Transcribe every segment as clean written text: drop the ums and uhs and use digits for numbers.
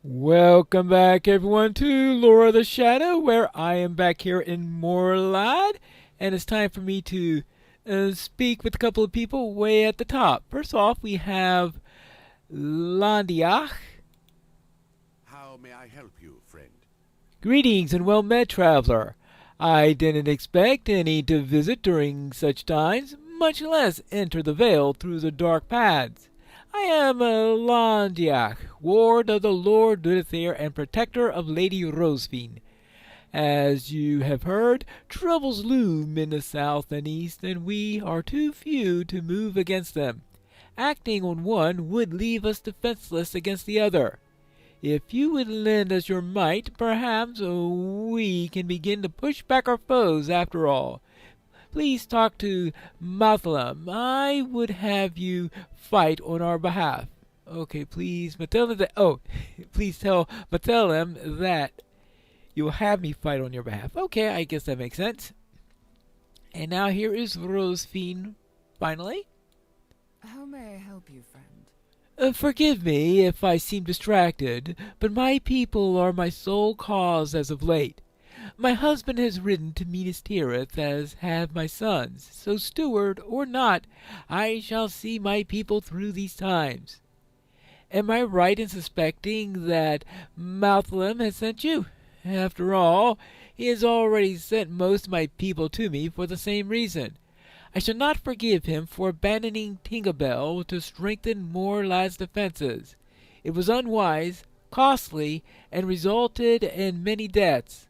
Welcome back, everyone, to Lore of the Shadow, where I am back here in Morlad, and it's time for me to speak with a couple of people way at the top. First off, we have Landiach. How may I help you, friend? Greetings and well met, traveler. I didn't expect any to visit during such times, much less enter the Vale through the dark paths. I am Landiach, ward of the Lord Luthier and protector of Lady Rosefine. As you have heard, troubles loom in the south and east, and we are too few to move against them. Acting on one would leave us defenseless against the other. If you would lend us your might, perhaps we can begin to push back our foes after all. Please talk to Mathalam. I would have you fight on our behalf. Okay, please tell him that. Oh, please tell Mathalam that you'll have me fight on your behalf. Okay, I guess that makes sense. And now here is Rosefine, finally. How may I help you, friend? Forgive me if I seem distracted, but my people are my sole cause as of late. My husband has ridden to Minas Tirith, as have my sons, so steward or not, I shall see my people through these times. Am I right in suspecting that Malthalim has sent you? After all, he has already sent most of my people to me for the same reason. I shall not forgive him for abandoning Tingabel to strengthen Morlad's defenses. It was unwise, costly, and resulted in many deaths.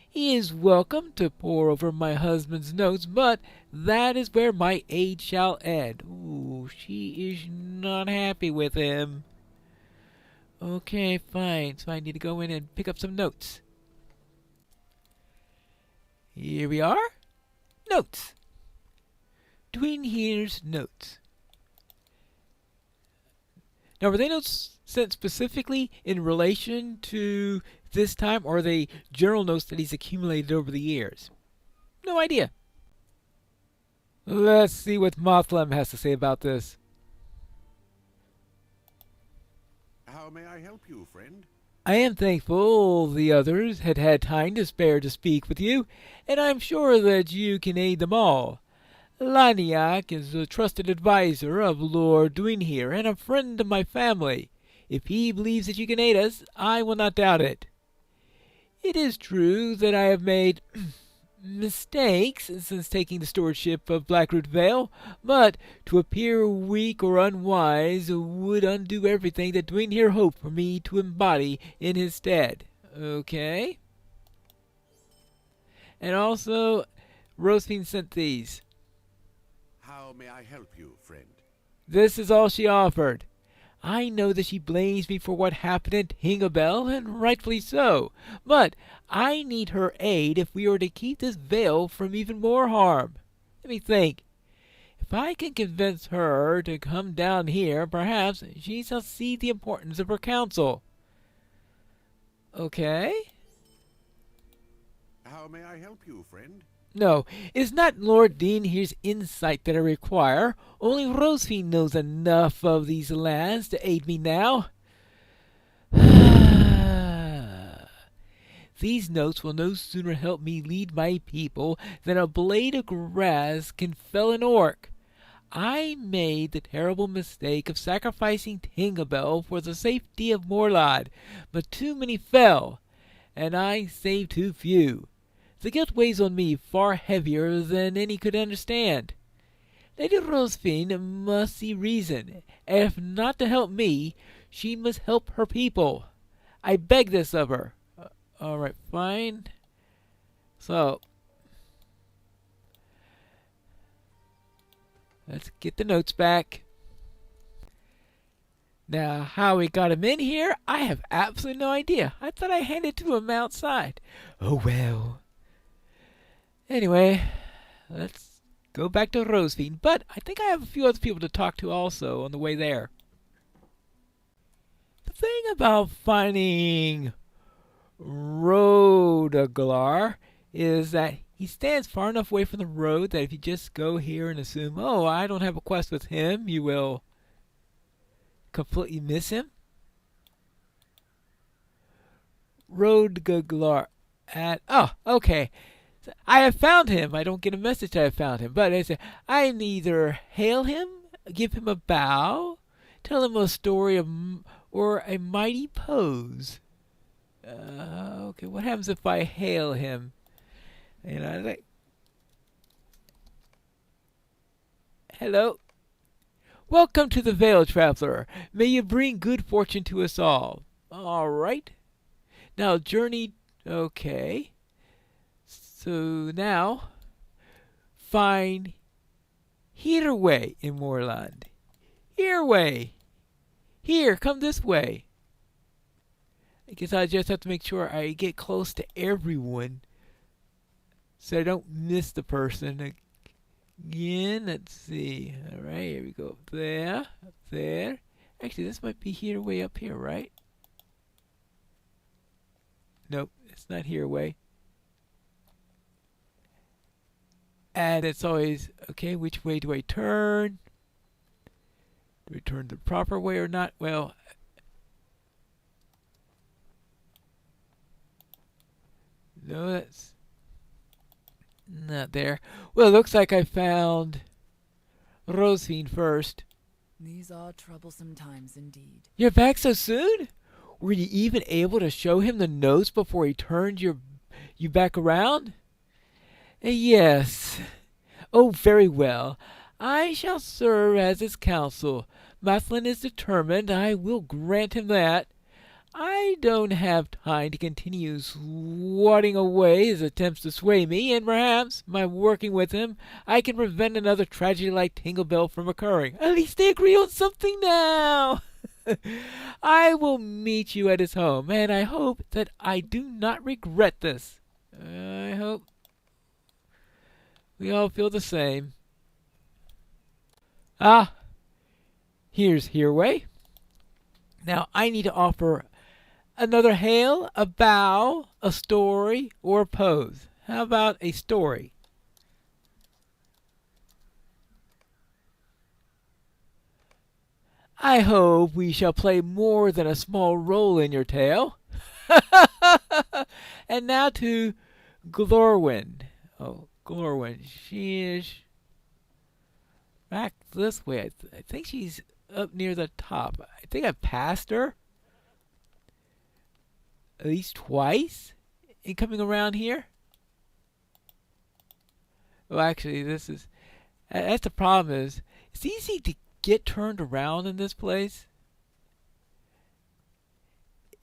He is welcome to pore over my husband's notes, but that is where my aid shall end. Ooh, she is not happy with him. Okay, fine. So I need to go in and pick up some notes. Here we are. Notes. Here's notes. Now, were they notes sent specifically in relation to this time, or are they general notes that he's accumulated over the years? No idea. Let's see what Mothlam has to say about this. How may I help you, friend? I am thankful the others had had time to spare to speak with you, and I'm sure that you can aid them all. Laniak is a trusted adviser of Lord Dwinhere and a friend of my family. If he believes that you can aid us, I will not doubt it. It is true that I have made mistakes since taking the stewardship of Blackroot Vale, but to appear weak or unwise would undo everything that Dwinhere hoped for me to embody in his stead. Okay? And also, Rosefine sent these. How may I help you, friend? This is all she offered. I know that she blames me for what happened at Hingabel, and rightfully so, but I need her aid if we are to keep this veil from even more harm. Let me think. If I can convince her to come down here, perhaps she shall see the importance of her counsel. Okay? How may I help you, friend? No, it is not Lord Deanhere's insight that I require. Only Rosefine knows enough of these lands to aid me now. These notes will no sooner help me lead my people than a blade of grass can fell an orc. I made the terrible mistake of sacrificing Tingabel for the safety of Morlad, but too many fell, and I saved too few. The guilt weighs on me far heavier than any could understand. Lady Rosefine must see reason, and if not to help me, she must help her people. I beg this of her. All right, fine. So, let's get the notes back. Now, how we got him in here, I have absolutely no idea. I thought I handed it to him outside. Oh well. Anyway, let's go back to Rosefine, but I think I have a few other people to talk to also on the way there. The thing about finding Rodaglar is that he stands far enough away from the road that if you just go here and assume, oh, I don't have a quest with him, you will completely miss him. Rodgaglar at... Oh, okay. I have found him. I don't get a message that I have found him. But I say, I neither hail him, give him a bow, tell him a story of, or a mighty pose. Okay, what happens if I hail him? And I like... Hello. Welcome to the Vale, traveler. May you bring good fortune to us all. All right. Now, journey... Okay. So now, find Hereway in Moorland. Hereway. Here, come this way. I guess I just have to make sure I get close to everyone so I don't miss the person again. Let's see. All right, here we go. Up there, up there. Actually, this might be Hereway up here, right? Nope, it's not Hereway. And it's always, okay, which way do I turn? Do I turn the proper way or not? Well, no, that's not there. Well, it looks like I found Rosefine first. These are troublesome times indeed. You're back so soon? Were you even able to show him the notes before he turned you back around? Yes. Oh, very well. I shall serve as his counsel. Mathlin is determined. I will grant him that. I don't have time to continue swatting away his attempts to sway me, and perhaps, by working with him, I can prevent another tragedy like Tinglebell from occurring. At least they agree on something now. I will meet you at his home, and I hope that I do not regret this. I hope we all feel the same. Ah, here's Hereway. Now I need to offer another hail, a bow, a story, or a pose. How about a story? I hope we shall play more than a small role in your tale. And now to Glorwyn. Oh, Glorwyn. She is back this way. I think she's up near the top. I think I've passed her at least twice in coming around here. Well, actually, that's the problem is, it's easy to get turned around in this place.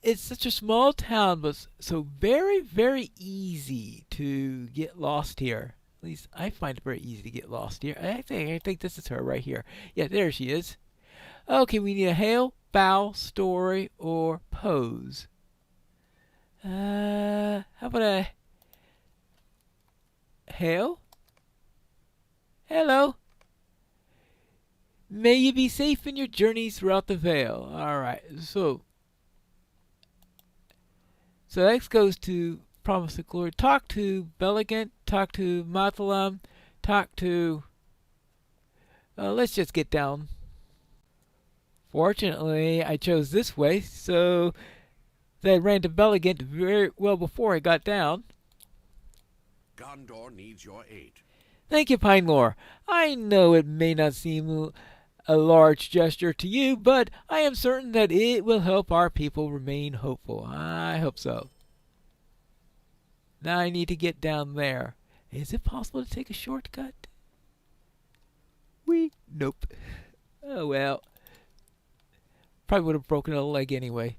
It's such a small town, but so very, very easy to get lost here. At least I find it very easy to get lost here. I think this is her right here. Yeah, there she is. Okay, we need a hail, bow, story, or pose. How about a hail? Hello. May you be safe in your journeys throughout the Vale. Alright, so X goes to Promise of Glory. Talk to Beligant, talk to Mathalam, talk to... let's just get down. Fortunately, I chose this way, so that I ran to Beligant very well before I got down. Gondor needs your aid. Thank you, Pinelore. I know it may not seem a large gesture to you, but I am certain that it will help our people remain hopeful. I hope so. Now I need to get down there. Is it possible to take a shortcut? Nope. Oh well. Probably would have broken a leg anyway.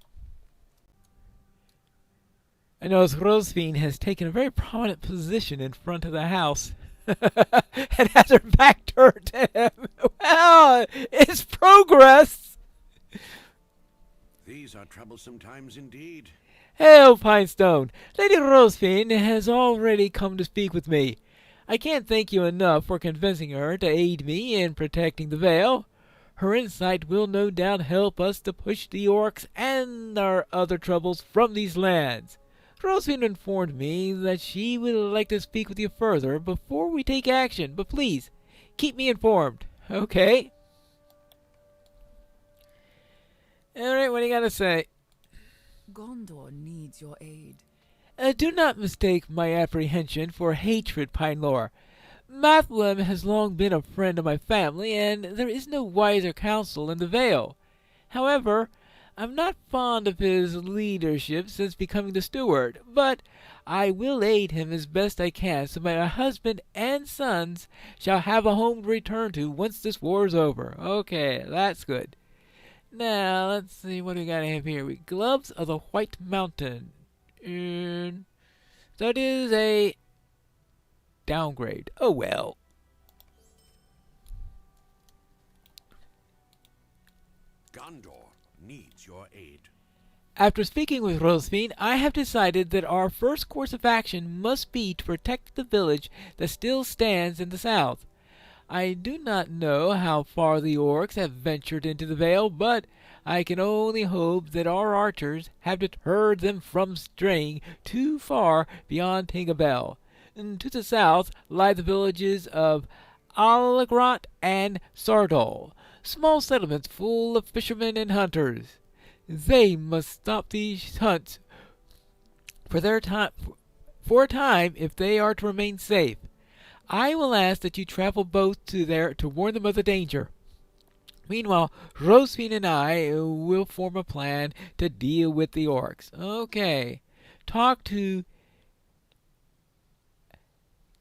I notice Rosefine has taken a very prominent position in front of the house. And has her back turned to him. Well, it's progress. These are troublesome times indeed. Hail, Pinestone. Lady Rosefine has already come to speak with me. I can't thank you enough for convincing her to aid me in protecting the Vale. Her insight will no doubt help us to push the orcs and our other troubles from these lands. Rosefine informed me that she would like to speak with you further before we take action, but please, keep me informed. Okay? Alright, what do you gotta say? Gondor needs your aid. Do not mistake my apprehension for hatred, Pinelore. Mathlum has long been a friend of my family, and there is no wiser counsel in the Vale. However, I'm not fond of his leadership since becoming the steward, but I will aid him as best I can so my husband and sons shall have a home to return to once this war is over. Okay, that's good. Now, let's see what we gotta have here. Gloves of the White Mountain. That is a downgrade. Oh well. Gondor needs your aid. After speaking with Rosefiend, I have decided that our first course of action must be to protect the village that still stands in the south. I do not know how far the orcs have ventured into the Vale, but I can only hope that our archers have deterred them from straying too far beyond Tingabel. To the south lie the villages of Alagrant and Sardol, small settlements full of fishermen and hunters. They must stop these hunts for a time if they are to remain safe. I will ask that you travel both to there to warn them of the danger. Meanwhile, Rosefiend and I will form a plan to deal with the orcs. Okay. Talk to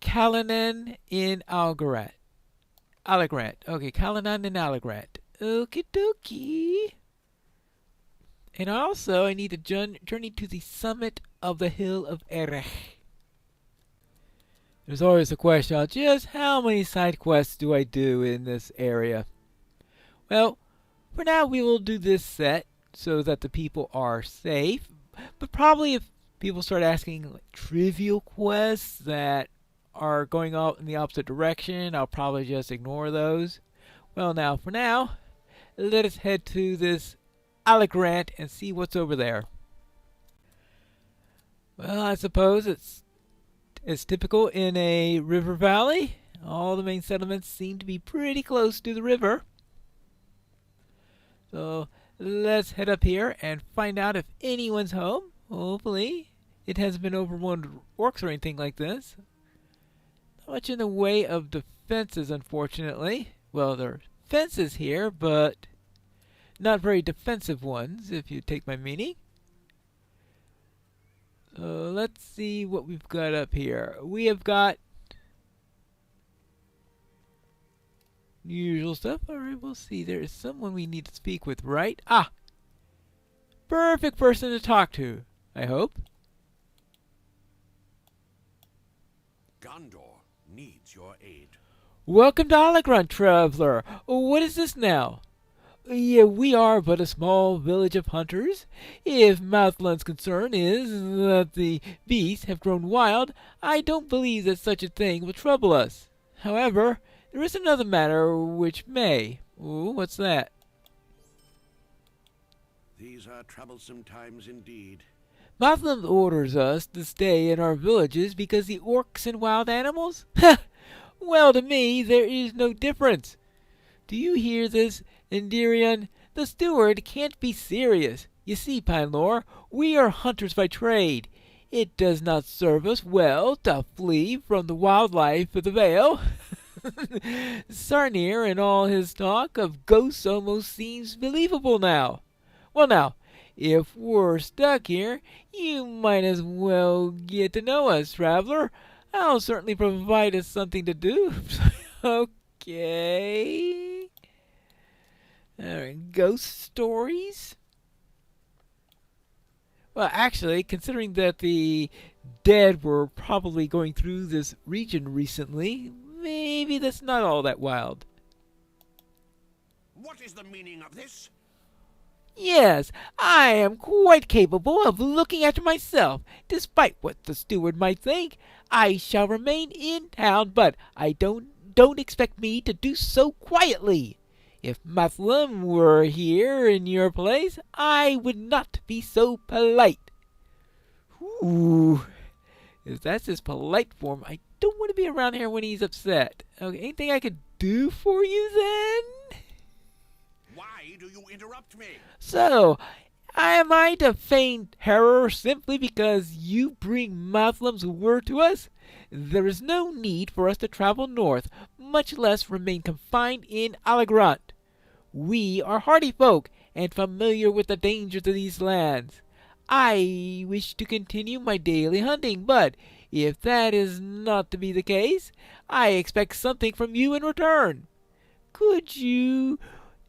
Calanan in Alagrant. Okay, Calanan in Alagrant. Okie dokie. And also, I need to journey to the summit of the hill of Erech. There's always a question on just how many side quests do I do in this area. Well, for now we will do this set so that the people are safe. But probably if people start asking like, trivial quests that are going out in the opposite direction, I'll probably just ignore those. Well, now, for now, let us head to this Alagrant and see what's over there. Well, I suppose it's typical in a river valley. All the main settlements seem to be pretty close to the river. So let's head up here and find out if anyone's home. Hopefully it hasn't been overrun with orcs or anything like this. Not much in the way of defenses, unfortunately. Well, there are fences here, but not very defensive ones, if you take my meaning. So let's see what we've got up here. We have got usual stuff. Alright, we'll see. There is someone we need to speak with, right? Ah! Perfect person to talk to, I hope. Gondor needs your aid. Welcome to Alagrant, traveler. What is this now? Yeah, we are but a small village of hunters. If Mouthlund's concern is that the beasts have grown wild, I don't believe that such a thing will trouble us. However, there is another matter which may. Ooh, what's that? These are troublesome times indeed. Mouthlund orders us to stay in our villages because the orcs and wild animals? Ha! Well, to me, there is no difference. Do you hear this, Endirion? The steward can't be serious. You see, Pinelore, we are hunters by trade. It does not serve us well to flee from the wildlife of the Vale. Sarnir and all his talk of ghosts almost seems believable now. Well now, if we're stuck here, you might as well get to know us, traveler. I'll certainly provide us something to do. Okay. Alright, ghost stories? Well, actually, considering that the dead were probably going through this region recently, maybe that's not all that wild. What is the meaning of this? Yes, I am quite capable of looking after myself, despite what the steward might think. I shall remain in town, but I don't expect me to do so quietly. If Mathlum were here in your place, I would not be so polite. Ooh, if that's his polite form, I don't want to be around here when he's upset. Okay, anything I could do for you then? Why do you interrupt me? So, Am I to feign terror simply because you bring Muslim's word to us? There is no need for us to travel north, much less remain confined in Alagrant. We are hardy folk and familiar with the dangers of these lands. I wish to continue my daily hunting, but if that is not to be the case, I expect something from you in return. Could you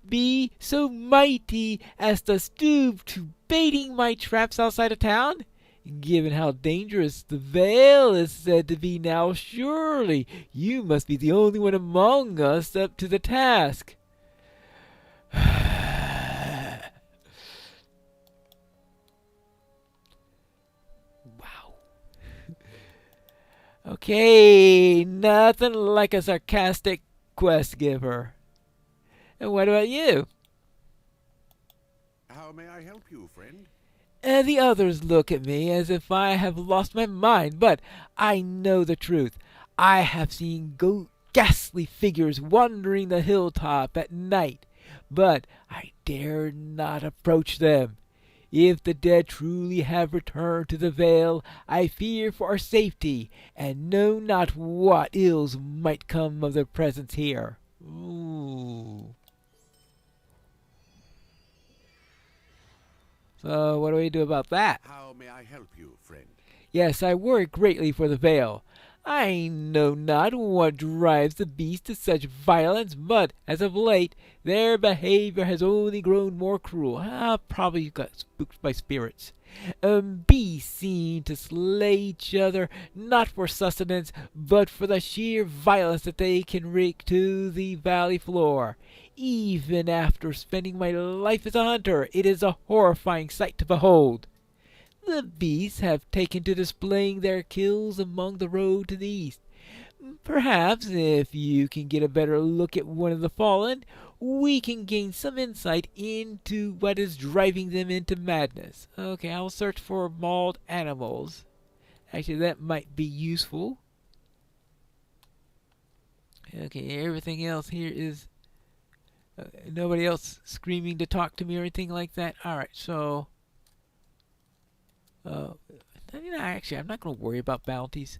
be so mighty as to stoop to baiting my traps outside of town? Given how dangerous the Vale is said to be now, surely you must be the only one among us up to the task. Wow. Okay, nothing like a sarcastic quest giver. And what about you? How may I help you, friend? The others look at me as if I have lost my mind, but I know the truth. I have seen ghastly figures wandering the hilltop at night, but I dare not approach them. If the dead truly have returned to the vale, I fear for our safety, and know not what ills might come of their presence here. Ooh. So what do we do about that? How may I help you, friend? Yes, I worry greatly for the vale. I know not what drives the beasts to such violence, but as of late their behavior has only grown more cruel. Probably you got spooked by spirits. Beasts seem to slay each other not for sustenance, but for the sheer violence that they can wreak to the valley floor. Even after spending my life as a hunter, it is a horrifying sight to behold. The beasts have taken to displaying their kills among the road to the east. Perhaps if you can get a better look at one of the fallen, we can gain some insight into what is driving them into madness. Okay, I'll search for mauled animals. Actually, that might be useful. Okay, everything else here is... nobody else screaming to talk to me or anything like that. Alright, so... actually, I'm not going to worry about bounties.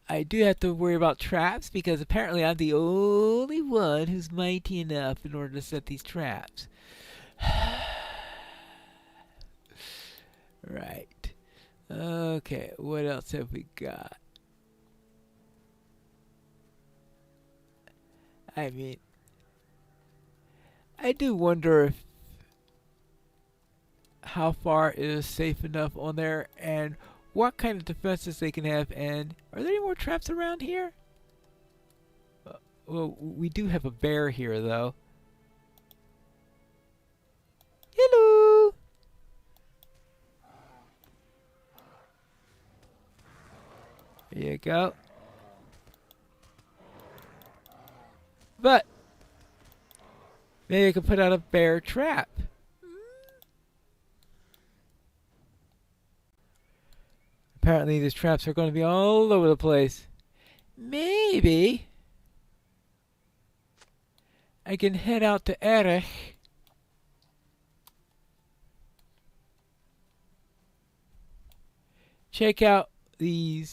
I do have to worry about traps because apparently I'm the only one who's mighty enough in order to set these traps. Right. Okay, what else have we got? I mean, I do wonder if how far is safe enough on there and what kind of defenses they can have, and are there any more traps around here? Well, we do have a bear here though. Hello! There you go. But maybe I could put out a bear trap. Apparently these traps are going to be all over the place. Maybe I can head out to Erich. Check out the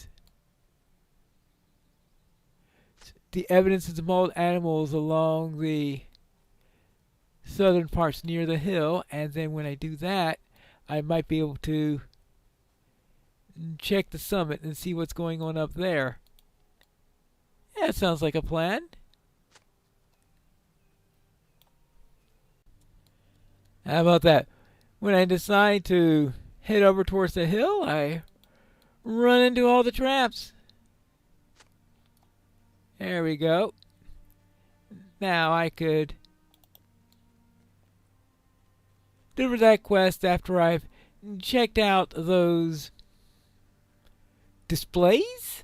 evidence of the mauled animals along the southern parts near the hill, and then when I do that, I might be able to check the summit and see what's going on up there. Yeah, that sounds like a plan. How about that? When I decide to head over towards the hill, I run into all the traps. There we go. Now I could do that quest after I've checked out those displays?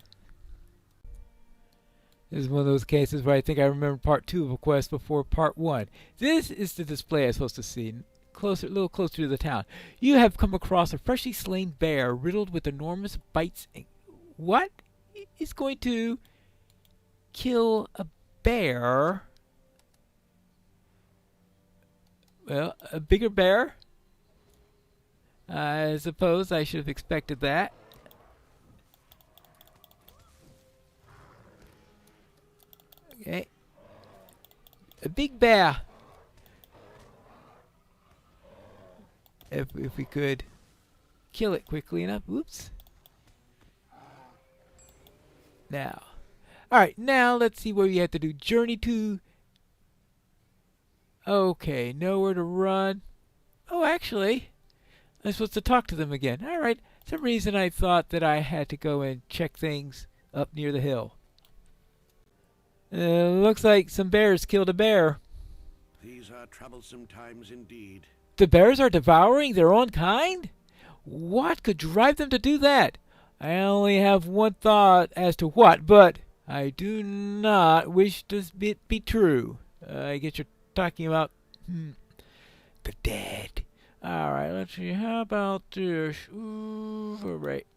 This is one of those cases where I think I remember part 2 of a quest before part 1. This is the display I'm supposed to see. A little closer to the town. You have come across a freshly slain bear riddled with enormous bites. What is going to kill a bear? Well, a bigger bear? I suppose I should have expected that. Okay. A big bear. If we could kill it quickly enough. Whoops. Now. Alright, now let's see where we have to do. Journey to... Okay, nowhere to run. Oh, actually, I'm supposed to talk to them again. Alright, some reason I thought that I had to go and check things up near the hill. Looks like some bears killed a bear. These are troublesome times indeed. The bears are devouring their own kind? What could drive them to do that? I only have one thought as to what, but I do not wish this bit be true. I guess you're talking about the dead. Alright, let's see. How about this? Ooh, alright.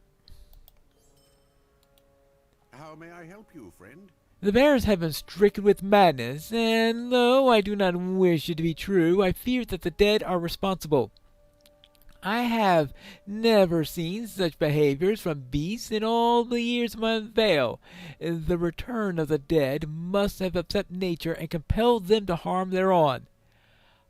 How may I help you, friend? The bears have been stricken with madness, and though I do not wish it to be true, I fear that the dead are responsible. I have never seen such behaviors from beasts in all the years of my vale. The return of the dead must have upset nature and compelled them to harm their own.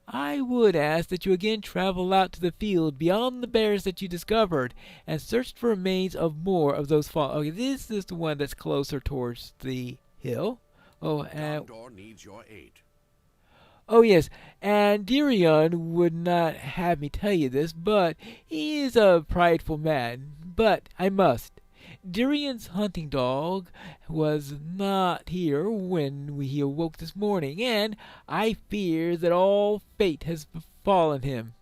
I would ask that you again travel out to the field beyond the bears that you discovered and search for remains of more of those fallen. Okay, this is the one that's closer towards the hill. TitanBar needs your aid. Oh yes, and Dirion would not have me tell you this, but he is a prideful man. But I must. Dirion's hunting dog was not here when he awoke this morning, and I fear that all fate has befallen him.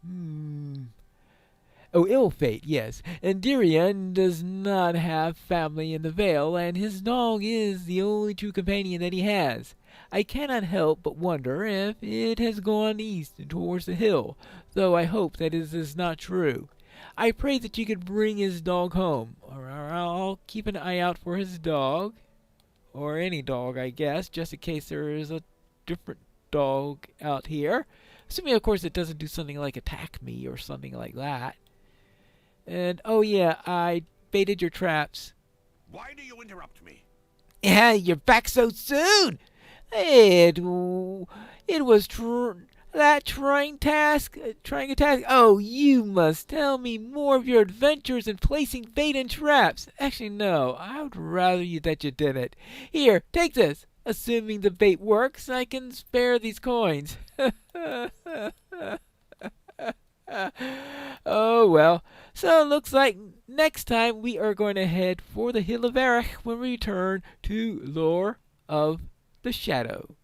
Oh, ill fate, yes. And Dirion does not have family in the Vale, and his dog is the only true companion that he has. I cannot help but wonder if it has gone east towards the hill, though I hope that it is not true. I pray that you could bring his dog home, or I'll keep an eye out for his dog, or any dog, I guess, just in case there is a different dog out here. Assuming, of course, it doesn't do something like attack me or something like that. And, oh yeah, I baited your traps. Why do you interrupt me? Yeah, you're back so soon! It was that trying a task. Oh, you must tell me more of your adventures in placing bait and traps. Actually, no, I would rather that you didn't. Here, take this. Assuming the bait works, I can spare these coins. Oh, well. So it looks like next time we are going to head for the Hill of Erech when we return to Lore of the Shadow.